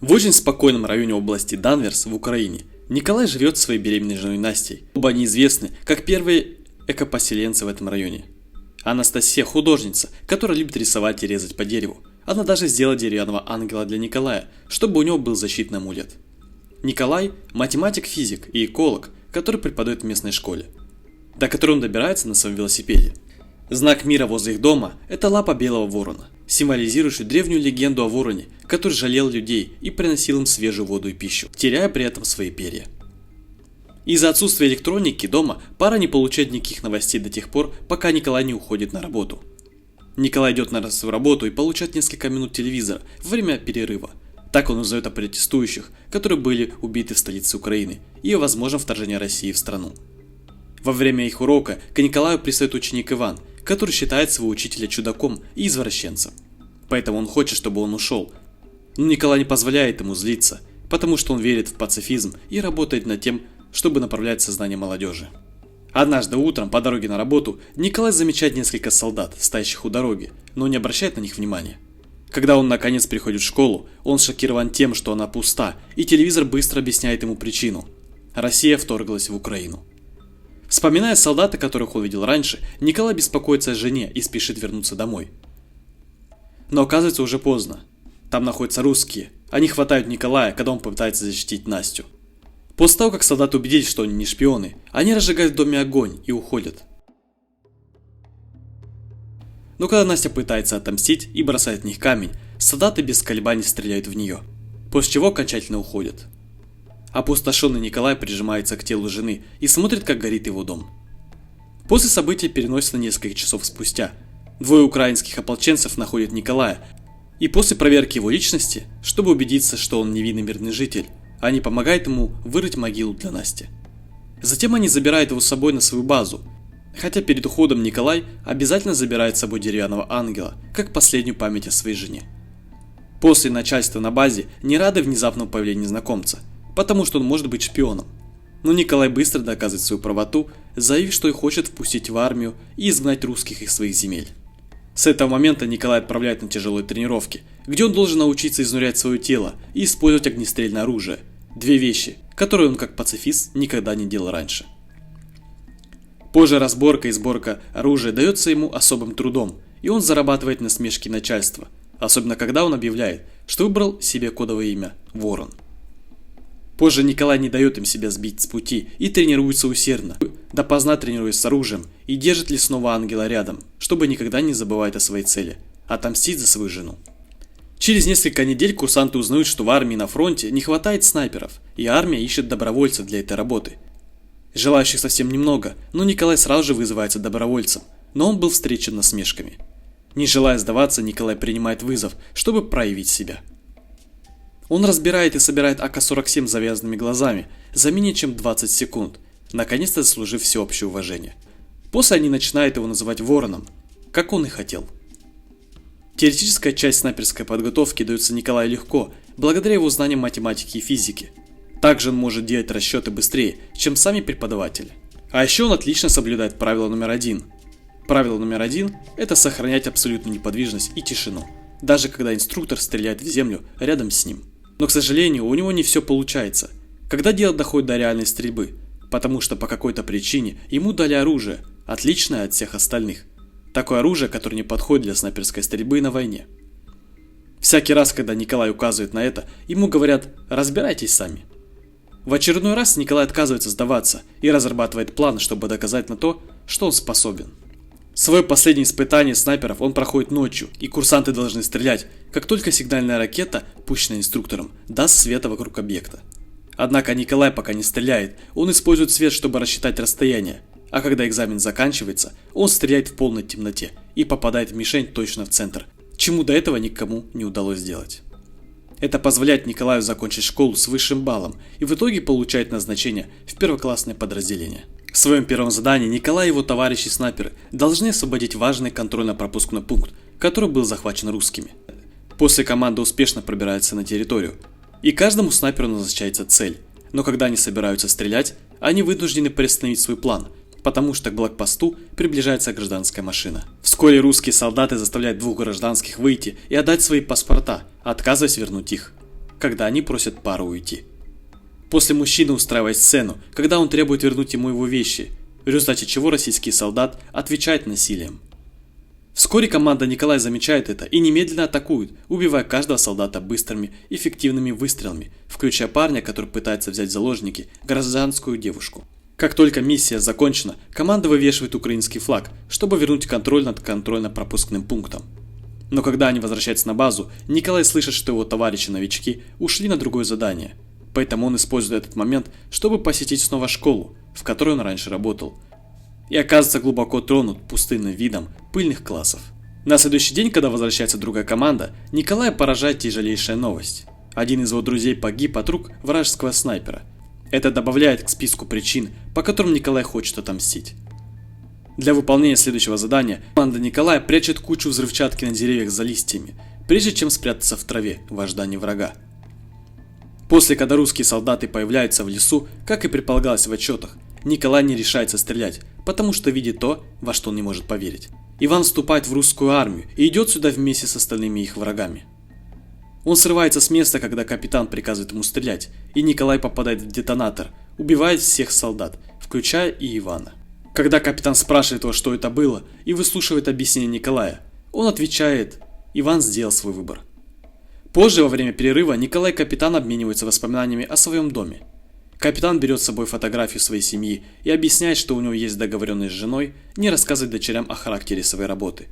В очень спокойном районе области Данверс в Украине Николай живет со своей беременной женой Настей. Оба они известны как первые экопоселенцы в этом районе. Анастасия художница, которая любит рисовать и резать по дереву. Она даже сделала деревянного ангела для Николая, чтобы у него был защитный амулет. Николай – математик-физик и эколог, который преподает в местной школе, до которой он добирается на своем велосипеде. Знак мира возле их дома – это лапа белого ворона, символизирующая древнюю легенду о вороне, который жалел людей и приносил им свежую воду и пищу, теряя при этом свои перья. Из-за отсутствия электроники дома пара не получает никаких новостей до тех пор, пока Николай не уходит на работу. Николай идет на свою работу и получает несколько минут телевизора во время перерыва. Так он узнает о протестующих, которые были убиты в столице Украины, и о возможном вторжении России в страну. Во время их урока к Николаю пристает ученик Иван, который считает своего учителя чудаком и извращенцем. Поэтому он хочет, чтобы он ушел. Но Николай не позволяет ему злиться, потому что он верит в пацифизм и работает над тем, чтобы направлять сознание молодежи. Однажды утром по дороге на работу Николай замечает несколько солдат, стоящих у дороги, но не обращает на них внимания. Когда он наконец приходит в школу, он шокирован тем, что она пуста, и телевизор быстро объясняет ему причину. Россия вторглась в Украину. Вспоминая солдата, которых он видел раньше, Николай беспокоится о жене и спешит вернуться домой. Но оказывается уже поздно. Там находятся русские. Они хватают Николая, когда он пытается защитить Настю. После того, как солдаты убедились, что они не шпионы, они разжигают в доме огонь и уходят. Но когда Настя пытается отомстить и бросает в них камень, солдаты без колебаний стреляют в нее, после чего окончательно уходят. Опустошенный Николай прижимается к телу жены и смотрит, как горит его дом. После события переносится на несколько часов спустя. Двое украинских ополченцев находят Николая, и после проверки его личности, чтобы убедиться, что он невинный мирный житель, они помогают ему вырыть могилу для Насти. Затем они забирают его с собой на свою базу, хотя перед уходом Николай обязательно забирает с собой деревянного ангела, как последнюю память о своей жене. После начальства на базе не рады внезапному появлению незнакомца, потому что он может быть шпионом. Но Николай быстро доказывает свою правоту, заявив, что и хочет впустить в армию и изгнать русских из своих земель. С этого момента Николай отправляет на тяжелые тренировки, где он должен научиться изнурять свое тело и использовать огнестрельное оружие. Две вещи, которые он как пацифист никогда не делал раньше. Позже разборка и сборка оружия дается ему особым трудом, и он зарабатывает насмешки начальства, особенно когда он объявляет, что выбрал себе кодовое имя «Ворон». Позже Николай не дает им себя сбить с пути и тренируется усердно, допоздна тренируясь с оружием и держит лесного ангела рядом, чтобы никогда не забывать о своей цели – отомстить за свою жену. Через несколько недель курсанты узнают, что в армии на фронте не хватает снайперов, и армия ищет добровольцев для этой работы. Желающих совсем немного, но Николай сразу же вызывается добровольцем, но он был встречен насмешками. Не желая сдаваться, Николай принимает вызов, чтобы проявить себя. Он разбирает и собирает АК-47 с завязанными глазами за менее чем 20 секунд, наконец-то заслужив всеобщее уважение. После они начинают его называть Вороном, как он и хотел. Теоретическая часть снайперской подготовки дается Николаю легко, благодаря его знаниям математики и физики. Также он может делать расчеты быстрее, чем сами преподаватели. А еще он отлично соблюдает правило номер один. Правило номер один – это сохранять абсолютную неподвижность и тишину, даже когда инструктор стреляет в землю рядом с ним. Но, к сожалению, у него не все получается, когда дело доходит до реальной стрельбы, потому что по какой-то причине ему дали оружие, отличное от всех остальных. Такое оружие, которое не подходит для снайперской стрельбы на войне. Всякий раз, когда Николай указывает на это, ему говорят «разбирайтесь сами». В очередной раз Николай отказывается сдаваться и разрабатывает план, чтобы доказать на то, что он способен. Свое последнее испытание снайперов он проходит ночью, и курсанты должны стрелять, как только сигнальная ракета, пущенная инструктором, даст света вокруг объекта. Однако Николай пока не стреляет, он использует свет, чтобы рассчитать расстояние, а когда экзамен заканчивается, он стреляет в полной темноте и попадает в мишень точно в центр, чему до этого никому не удалось сделать. Это позволяет Николаю закончить школу с высшим баллом и в итоге получает назначение в первоклассное подразделение. В своем первом задании Николай и его товарищи-снайперы должны освободить важный контрольно-пропускной пункт, который был захвачен русскими. После команда успешно пробирается на территорию, и каждому снайперу назначается цель, но когда они собираются стрелять, они вынуждены приостановить свой план, потому что к блокпосту приближается гражданская машина. Вскоре русские солдаты заставляют двух гражданских выйти и отдать свои паспорта, отказываясь вернуть их. когда они просят пару уйти. После мужчина устраивает сцену, когда он требует вернуть ему его вещи, в результате чего российский солдат отвечает насилием. Вскоре команда Николая замечает это и немедленно атакует, убивая каждого солдата быстрыми, эффективными выстрелами, включая парня, который пытается взять в заложники гражданскую девушку. Как только миссия закончена, команда вывешивает украинский флаг, чтобы вернуть контроль над контрольно-пропускным пунктом. Но когда они возвращаются на базу, Николай слышит, что его товарищи-новички ушли на другое задание. Поэтому он использует этот момент, чтобы посетить снова школу, в которой он раньше работал, и оказывается глубоко тронут пустынным видом пыльных классов. На следующий день, когда возвращается другая команда, Николая поражает тяжелейшая новость. Один из его друзей погиб от рук вражеского снайпера. Это добавляет к списку причин, по которым Николай хочет отомстить. Для выполнения следующего задания команда Николая прячет кучу взрывчатки на деревьях за листьями, прежде чем спрятаться в траве в ожидании врага. После, когда русские солдаты появляются в лесу, как и предполагалось в отчетах, Николай не решается стрелять, потому что видит то, во что он не может поверить. Иван вступает в русскую армию и идет сюда вместе с остальными их врагами. Он срывается с места, когда капитан приказывает ему стрелять, и Николай попадает в детонатор, убивает всех солдат, включая и Ивана. Когда капитан спрашивает его, что это было, и выслушивает объяснение Николая, он отвечает: Иван сделал свой выбор. Позже, во время перерыва, Николай и капитан обмениваются воспоминаниями о своем доме. Капитан берет с собой фотографию своей семьи и объясняет, что у него есть договоренность с женой не рассказывать дочерям о характере своей работы.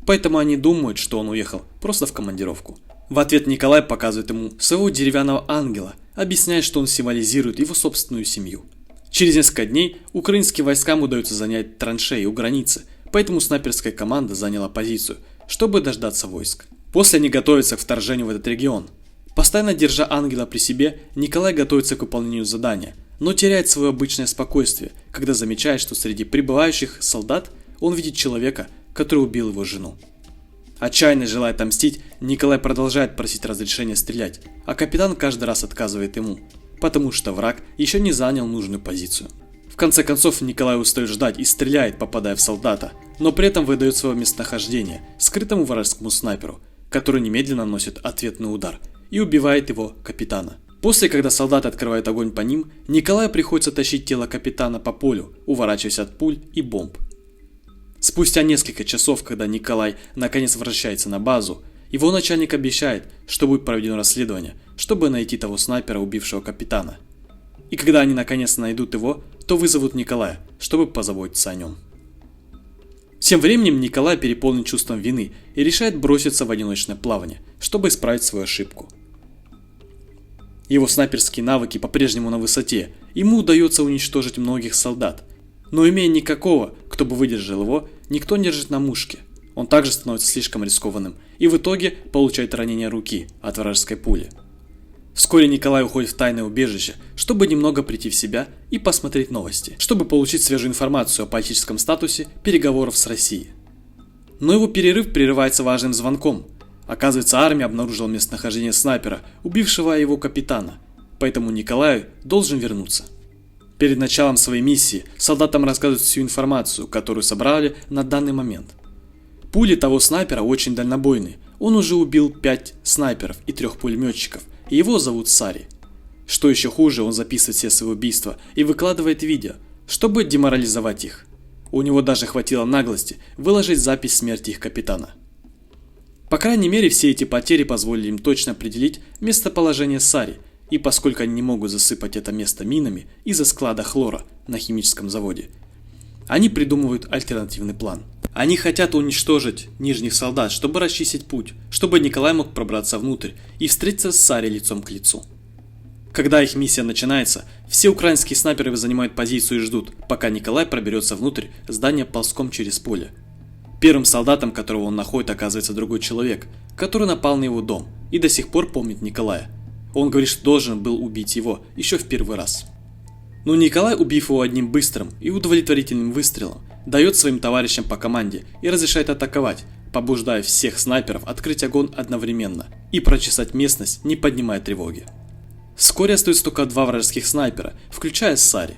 Поэтому они думают, что он уехал просто в командировку. В ответ Николай показывает ему своего деревянного ангела, объясняя, что он символизирует его собственную семью. Через несколько дней украинским войскам удается занять траншеи у границы, поэтому снайперская команда заняла позицию, чтобы дождаться войск. После они готовятся к вторжению в этот регион. Постоянно держа ангела при себе, Николай готовится к выполнению задания, но теряет свое обычное спокойствие, когда замечает, что среди прибывающих солдат он видит человека, который убил его жену. Отчаянно желая отомстить, Николай продолжает просить разрешения стрелять, а капитан каждый раз отказывает ему, потому что враг еще не занял нужную позицию. В конце концов, Николай устает ждать и стреляет, попадая в солдата, но при этом выдает свое местонахождение скрытому вражескому снайперу, который немедленно наносит ответный удар и убивает его капитана. После, когда солдаты открывают огонь по ним, Николаю приходится тащить тело капитана по полю, уворачиваясь от пуль и бомб. Спустя несколько часов, когда Николай наконец возвращается на базу, его начальник обещает, что будет проведено расследование, чтобы найти того снайпера, убившего капитана. И когда они наконец найдут его, то вызовут Николая, чтобы позаботиться о нем. Тем временем Николай переполнен чувством вины и решает броситься в одиночное плавание, чтобы исправить свою ошибку. Его снайперские навыки по-прежнему на высоте, ему удается уничтожить многих солдат, но имея никакого, кто бы выдержал его, никто не держит на мушке. Он также становится слишком рискованным и в итоге получает ранение руки от вражеской пули. Вскоре Николай уходит в тайное убежище, чтобы немного прийти в себя и посмотреть новости, чтобы получить свежую информацию о политическом статусе переговоров с Россией. Но его перерыв прерывается важным звонком. Оказывается, армия обнаружила местонахождение снайпера, убившего его капитана, поэтому Николай должен вернуться. Перед началом своей миссии солдатам рассказывают всю информацию, которую собрали на данный момент. Пули того снайпера очень дальнобойные, он уже убил 5 снайперов и 3 пулеметчиков, и его зовут Сари. Что еще хуже, он записывает все свои убийства и выкладывает видео, чтобы деморализовать их. У него даже хватило наглости выложить запись смерти их капитана. По крайней мере, все эти потери позволили им точно определить местоположение Сари, и поскольку они не могут засыпать это место минами из-за склада хлора на химическом заводе, они придумывают альтернативный план. Они хотят уничтожить нижних солдат, чтобы расчистить путь, чтобы Николай мог пробраться внутрь и встретиться с Сари лицом к лицу. Когда их миссия начинается, все украинские снайперы занимают позицию и ждут, пока Николай проберется внутрь здания ползком через поле. Первым солдатом, которого он находит, оказывается другой человек, который напал на его дом и до сих пор помнит Николая. Он говорит, что должен был убить его еще в первый раз. Но Николай, убив его одним быстрым и удовлетворительным выстрелом, дает своим товарищам по команде и разрешает атаковать, побуждая всех снайперов открыть огонь одновременно и прочесать местность, не поднимая тревоги. Вскоре остаются только 2 вражеских снайпера, включая Сари.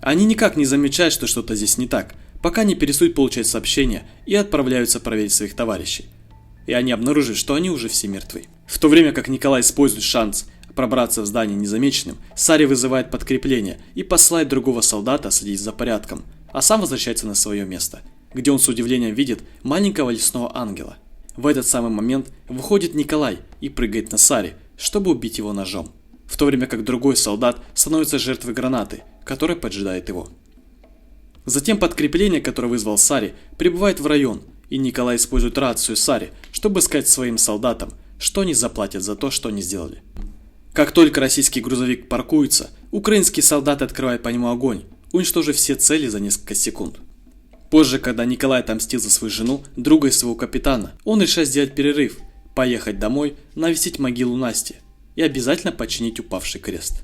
Они никак не замечают, что что-то здесь не так, пока не перестают получать сообщения и отправляются проверить своих товарищей. И они обнаруживают, что они уже все мертвы. В то время как Николай использует шанс пробраться в здание незамеченным, Сари вызывает подкрепление и посылает другого солдата следить за порядком, а сам возвращается на свое место, где он с удивлением видит маленького лесного ангела. В этот самый момент выходит Николай и прыгает на Сари, чтобы убить его ножом, в то время как другой солдат становится жертвой гранаты, которая поджидает его. Затем подкрепление, которое вызвал Сари, прибывает в район, и Николай использует рацию Сари, чтобы сказать своим солдатам, что они заплатят за то, что они сделали. Как только российский грузовик паркуется, украинские солдаты открывают по нему огонь, уничтожив все цели за несколько секунд. Позже, когда Николай отомстил за свою жену, друга и своего капитана, он решает сделать перерыв, поехать домой, навестить могилу Насти и обязательно починить упавший крест.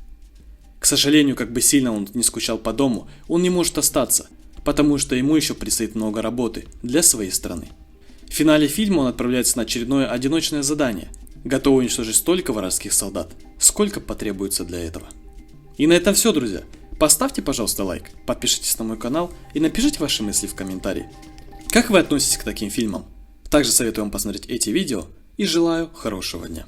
К сожалению, как бы сильно он не скучал по дому, он не может остаться, потому что ему еще предстоит много работы для своей страны. В финале фильма он отправляется на очередное одиночное задание, готовый уничтожить столько вражеских солдат, сколько потребуется для этого. И на этом все, друзья. Поставьте, пожалуйста, лайк, подпишитесь на мой канал и напишите ваши мысли в комментарии. Как вы относитесь к таким фильмам? Также советую вам посмотреть эти видео и желаю хорошего дня.